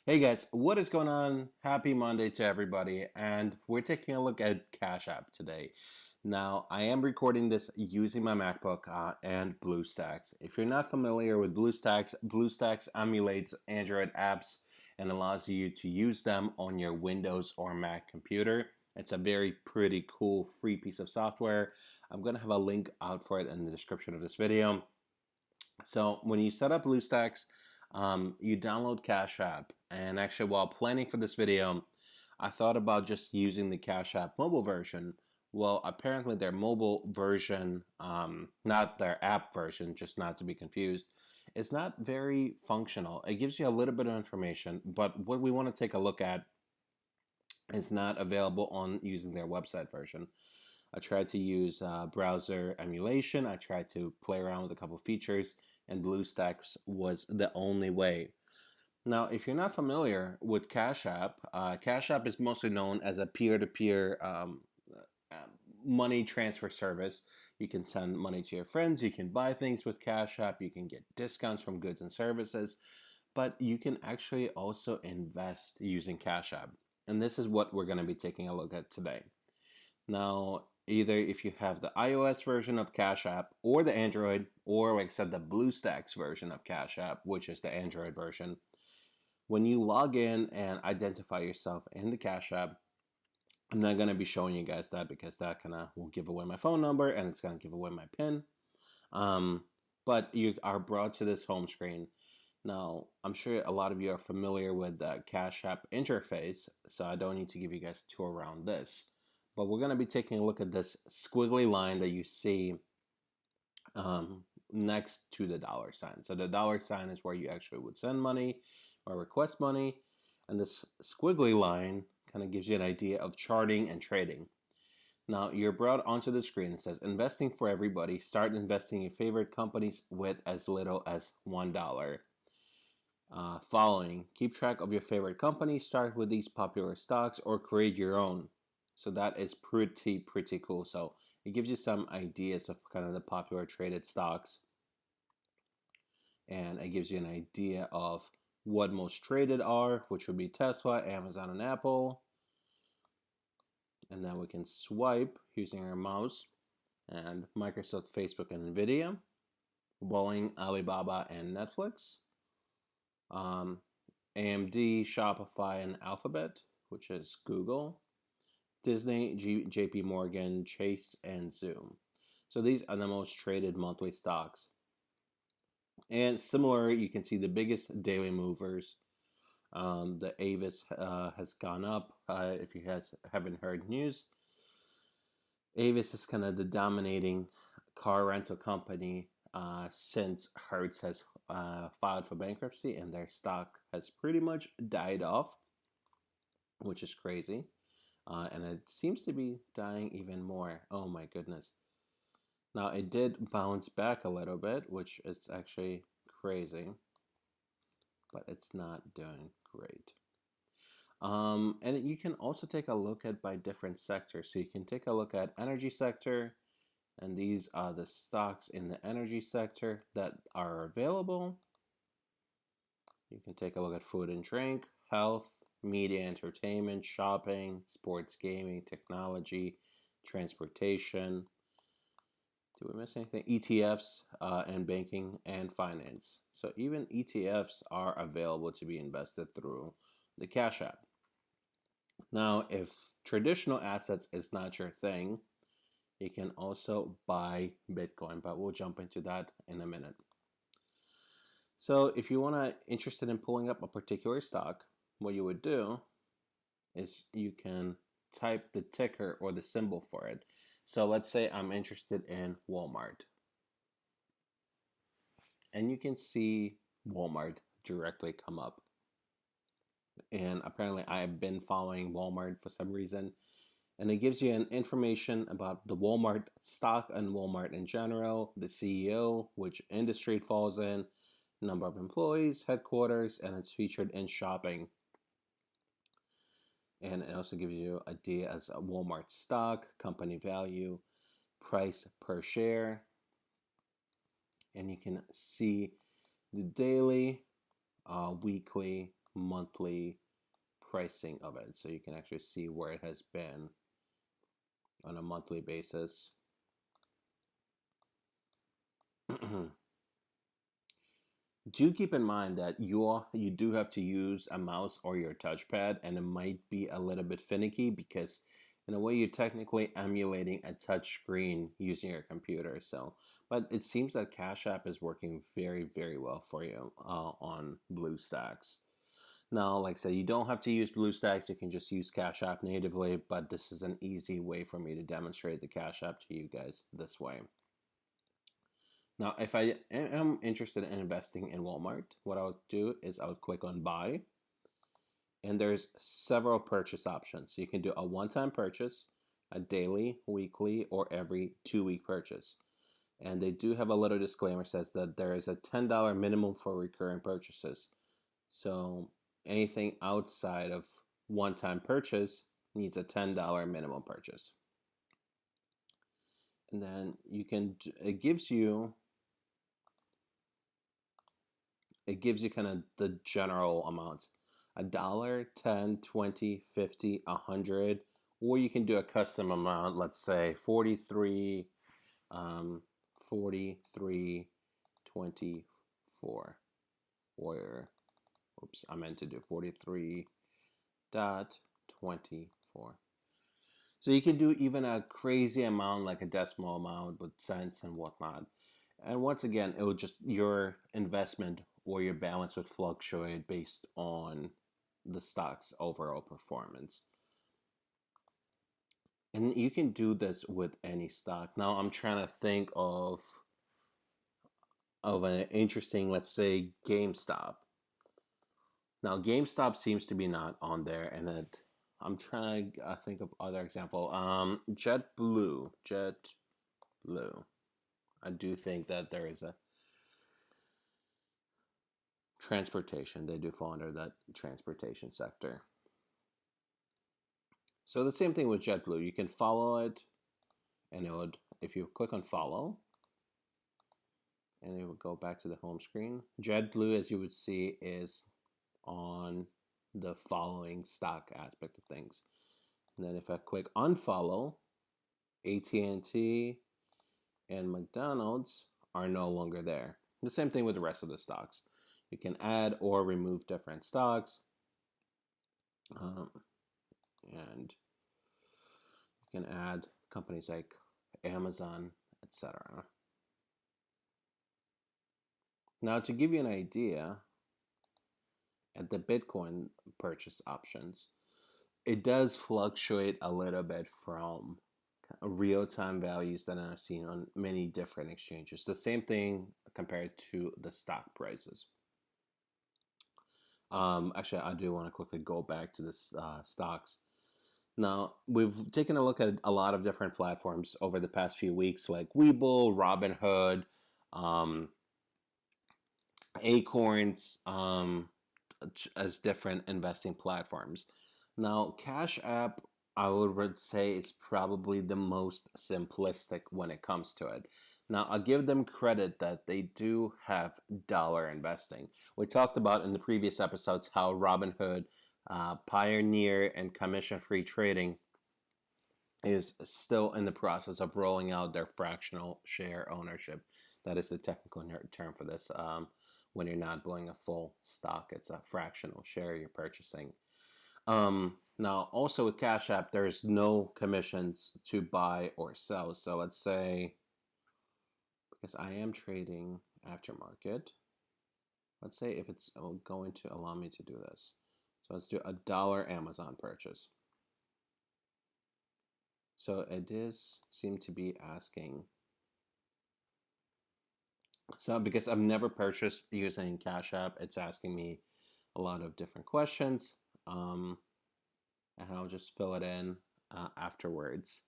Hey guys, what is going on? Happy Monday to everybody, and we're taking a look at Cash App today. Now, I am recording this using my MacBook and BlueStacks. If you're not familiar with BlueStacks, BlueStacks emulates Android apps and allows you to use them on your Windows or Mac computer. It's a very pretty cool free piece of software. I'm going to have a link out for it in the description of this video. So when you set up BlueStacks, you download Cash App. And actually, while planning for this video, I thought about just using the Cash App mobile version. Well, apparently their mobile version, not their app version, just not to be confused, is not very functional. It gives you a little bit of information, but what we want to take a look at is not available on using their website version. I tried to use browser emulation. I tried to play around with a couple features, and BlueStacks was the only way. Now, if you're not familiar with Cash App is mostly known as a peer-to-peer money transfer service. You can send money to your friends. You can buy things with Cash App. You can get discounts from goods and services. But you can actually also invest using Cash App. And this is what we're going to be taking a look at today. Now, either if you have the iOS version of Cash App or the Android, or like I said, the BlueStacks version of Cash App, which is the Android version, when you log in and identify yourself in the Cash App, I'm not going to be showing you guys that because that kind of will give away my phone number and it's going to give away my PIN. But you are brought to this home screen. Now, I'm sure a lot of you are familiar with the Cash App interface, so I don't need to give you guys a tour around this. But we're going to be taking a look at this squiggly line that you see next to the dollar sign. So the dollar sign is where you actually would send money or request money. And this squiggly line kind of gives you an idea of charting and trading. Now you're brought onto the screen. It says investing for everybody. Start investing in your favorite companies with as little as $1. Following, keep track of your favorite companies. Start with these popular stocks or create your own. So that is pretty cool. So it gives you some ideas of kind of the popular traded stocks, and it gives you an idea of what most traded are, which would be Tesla, Amazon, and Apple. And then we can swipe using our mouse, and Microsoft, Facebook, and Nvidia, Boeing, Alibaba, and Netflix, AMD, Shopify, and Alphabet, which is Google, Disney, JP Morgan, Chase, and Zoom. So these are the most traded monthly stocks. And similarly, you can see the biggest daily movers. The Avis has gone up. If you guys haven't heard news, Avis is kind of the dominating car rental company since Hertz has filed for bankruptcy, and their stock has pretty much died off, which is crazy. And it seems to be dying even more. Oh my goodness. Now, it did bounce back a little bit, which is actually crazy, but it's not doing great. And you can also take a look at by different sectors. So you can take a look at energy sector, and these are the stocks in the energy sector that are available. You can take a look at food and drink, health, media, entertainment, shopping, sports, gaming, technology, transportation. Did we miss anything? ETFs and banking and finance. So even ETFs are available to be invested through the Cash App. Now, if traditional assets is not your thing, you can also buy Bitcoin, but we'll jump into that in a minute. So if you want to interested in pulling up a particular stock, what you would do is you can type the ticker or the symbol for it. So let's say I'm interested in Walmart. And you can see Walmart directly come up. And apparently I've been following Walmart for some reason. And it gives you an information about the Walmart stock and Walmart in general, the CEO, which industry it falls in, number of employees, headquarters, and it's featured in shopping. And it also gives you an idea as a Walmart stock, company value, price per share. And you can see the daily, weekly, monthly pricing of it, so you can actually see where it has been on a monthly basis. Do keep in mind that you do have to use a mouse or your touchpad, and it might be a little bit finicky because in a way you're technically emulating a touch screen using your computer. So, but it seems that Cash App is working very, very well for you on BlueStacks. Now, like I said, you don't have to use BlueStacks. You can just use Cash App natively, but this is an easy way for me to demonstrate the Cash App to you guys this way. Now, if I am interested in investing in Walmart, what I would do is I would click on buy, and there's several purchase options. You can do a one-time purchase, a daily, weekly, or every 2-week purchase. And they do have a little disclaimer says that there is a $10 minimum for recurring purchases. So anything outside of one-time purchase needs a $10 minimum purchase. And then it gives you kind of the general amounts: $1, 10, 20, 50, 100, or you can do a custom amount. Let's say 43, 43, 24, or oops, I meant to do 43.24. So you can do even a crazy amount, like a decimal amount with cents and whatnot. And once again, it will just, your investment or your balance would fluctuate based on the stock's overall performance. And you can do this with any stock. Now I'm trying to think of an interesting, let's say, GameStop. Now GameStop seems to be not on there, and I'm trying to think of other example. JetBlue. I do think that there is a transportation. They do fall under that transportation sector. So the same thing with JetBlue. You can follow it, and it would, if you click on follow, and it would go back to the home screen. JetBlue, as you would see, is on the following stock aspect of things. And then if I click unfollow, AT&T and McDonald's are no longer there. The same thing with the rest of the stocks. You can add or remove different stocks, and you can add companies like Amazon, etc. Now, to give you an idea, at the Bitcoin purchase options, it does fluctuate a little bit from real-time values that I've seen on many different exchanges. The same thing compared to the stock prices. Actually, I do want to quickly go back to this stocks. Now, we've taken a look at a lot of different platforms over the past few weeks, like Webull, Robinhood, Acorns, as different investing platforms. Now, Cash App, I would say, is probably the most simplistic when it comes to it. Now, I'll give them credit that they do have dollar investing. We talked about in the previous episodes how Robinhood, Pioneer, and commission-free trading is still in the process of rolling out their fractional share ownership. That is the technical term for this. When you're not buying a full stock, it's a fractional share you're purchasing. Now, also with Cash App, there's no commissions to buy or sell. So let's say, because I am trading aftermarket, let's say if it's going to allow me to do this. So let's do $1 Amazon purchase. So it seem to be asking. So because I've never purchased using Cash App, it's asking me a lot of different questions. And I'll just fill it in afterwards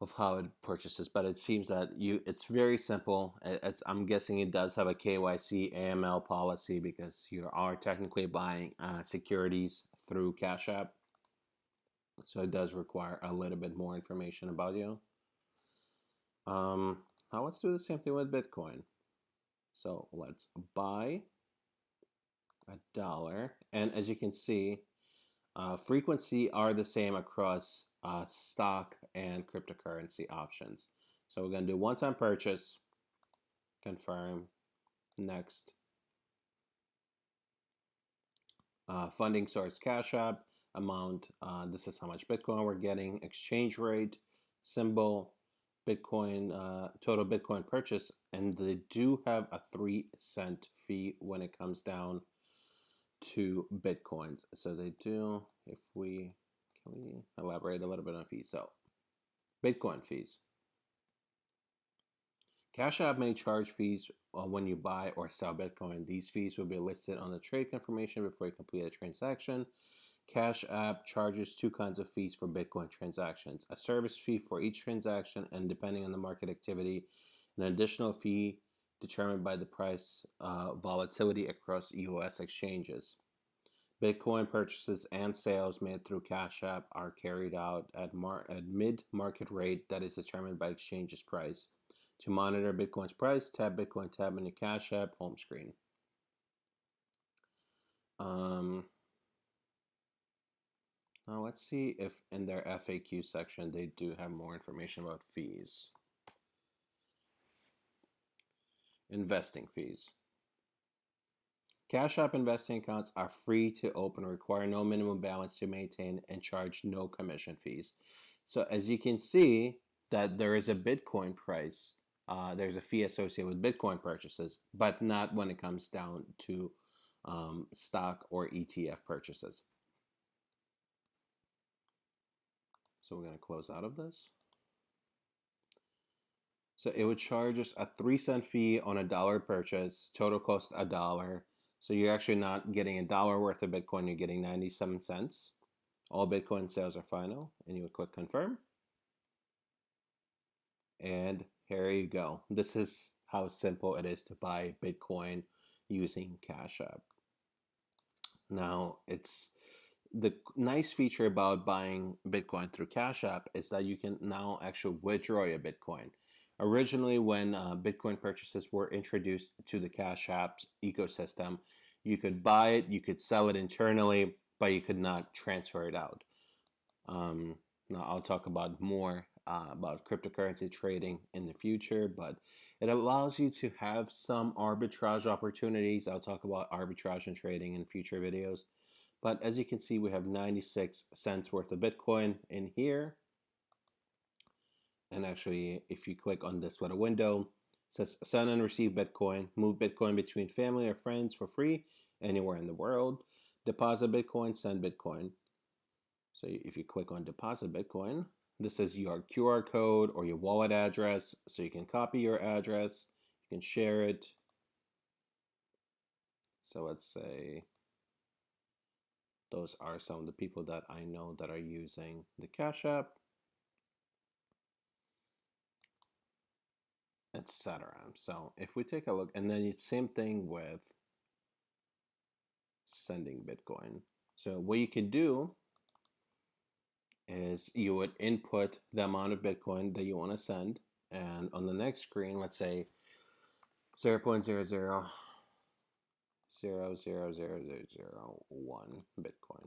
of how it purchases. But it seems that it's very simple. I'm guessing it does have a KYC AML policy because you are technically buying securities through Cash App. So it does require a little bit more information about you. Now let's do the same thing with Bitcoin. So let's buy. $1. And as you can see, frequency are the same across stock and cryptocurrency options. So we're going to do one-time purchase, confirm, next. Funding source Cash App, amount, this is how much Bitcoin we're getting, exchange rate, symbol, Bitcoin, total Bitcoin purchase, and they do have a 3-cent fee when it comes down to Bitcoins. So they do, if we, can we elaborate a little bit on fees? So Bitcoin fees. Cash App may charge fees when you buy or sell Bitcoin. These fees will be listed on the trade confirmation before you complete a transaction. Cash App charges two kinds of fees for Bitcoin transactions: a service fee for each transaction, and depending on the market activity, an additional fee determined by the price volatility across US exchanges. Bitcoin purchases and sales made through Cash App are carried out at mid-market rate that is determined by exchange's price. To monitor Bitcoin's price, tap Bitcoin tab in the Cash App home screen. Now let's see if in their FAQ section they do have more information about fees. Investing fees. Cash App investing accounts are free to open, require no minimum balance to maintain, and charge no commission fees. So as you can see, that there is a Bitcoin price. There's a fee associated with Bitcoin purchases, but not when it comes down to stock or ETF purchases. So we're going to close out of this. So it would charge us a 3-cent fee on $1 purchase, total cost $1. So you're actually not getting $1 worth of Bitcoin, you're getting 97 cents. All Bitcoin sales are final, and you would click confirm. And here you go. This is how simple it is to buy Bitcoin using Cash App. Now, it's the nice feature about buying Bitcoin through Cash App is that you can now actually withdraw your Bitcoin. Originally, when Bitcoin purchases were introduced to the Cash App's ecosystem, you could buy it, you could sell it internally, but you could not transfer it out. Now, I'll talk about more about cryptocurrency trading in the future, but it allows you to have some arbitrage opportunities. I'll talk about arbitrage and trading in future videos. But as you can see, we have 96 cents worth of Bitcoin in here. And actually, if you click on this little window, it says send and receive Bitcoin, move Bitcoin between family or friends for free anywhere in the world, deposit Bitcoin, send Bitcoin. So if you click on deposit Bitcoin, this is your QR code or your wallet address. So you can copy your address, you can share it. So let's say those are some of the people that I know that are using the Cash App, etc. So if we take a look, and then same thing with sending Bitcoin. So what you can do is you would input the amount of Bitcoin that you want to send, and on the next screen, let's say 0.00000001 Bitcoin.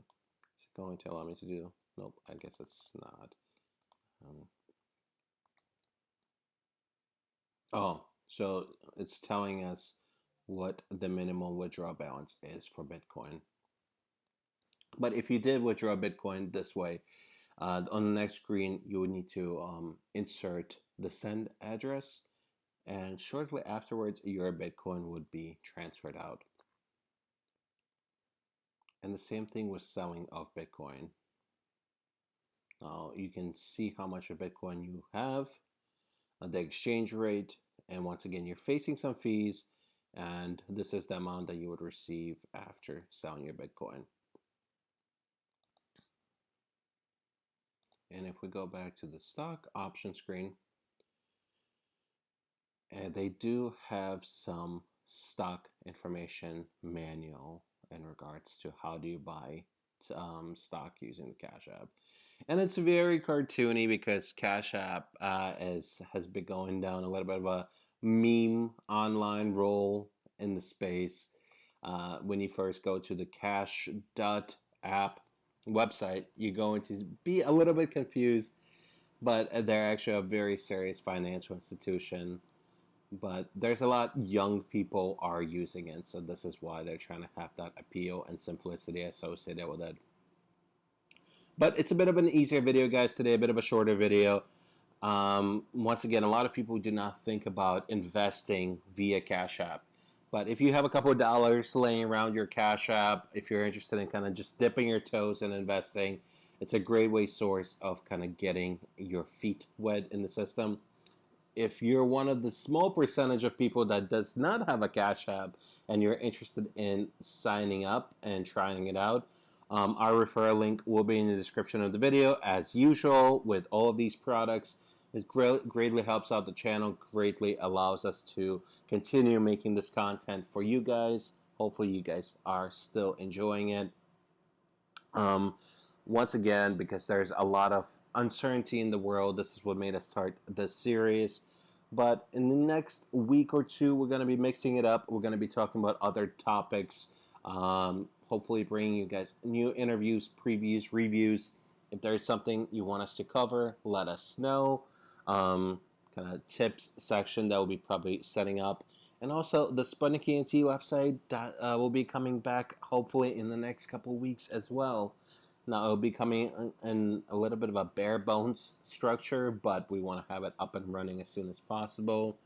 Is it going to allow me to do? Nope, I guess it's not. So it's telling us what the minimum withdrawal balance is for Bitcoin. But if you did withdraw Bitcoin this way, on the next screen, you would need to insert the send address, and shortly afterwards, your Bitcoin would be transferred out. And the same thing with selling of Bitcoin. Now you can see how much of Bitcoin you have, the exchange rate, and once again, you're facing some fees, and this is the amount that you would receive after selling your Bitcoin. And if we go back to the stock option screen, they do have some stock information manual in regards to how do you buy stock using the Cash App. And it's very cartoony because Cash App has been going down a little bit of a meme online role in the space. When you first go to the Cash.app website, you're going to be a little bit confused, but they're actually a very serious financial institution. But there's a lot young people are using it, so this is why they're trying to have that appeal and simplicity associated with it. But it's a bit of an easier video, guys, today, a bit of a shorter video. Once again, a lot of people do not think about investing via Cash App. But if you have a couple of dollars laying around your Cash App, if you're interested in kind of just dipping your toes and investing, it's a great way source of kind of getting your feet wet in the system. If you're one of the small percentage of people that does not have a Cash App and you're interested in signing up and trying it out, our referral link will be in the description of the video, as usual, with all of these products. It greatly helps out the channel, greatly allows us to continue making this content for you guys. Hopefully you guys are still enjoying it. Once again, because there's a lot of uncertainty in the world, this is what made us start this series. But in the next week or two, we're going to be mixing it up. We're going to be talking about other topics. Hopefully bringing you guys new interviews, previews, reviews. If there's something you want us to cover, let us know. Kind of tips section that we'll be probably setting up. And also the Sputnik ENT website that will be coming back hopefully in the next couple of weeks as well. Now it'll be coming in a little bit of a bare bones structure, but we want to have it up and running as soon as possible.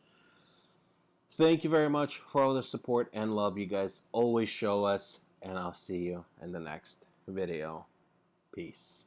Thank you very much for all the support and love you guys always show us, and I'll see you in the next video. Peace.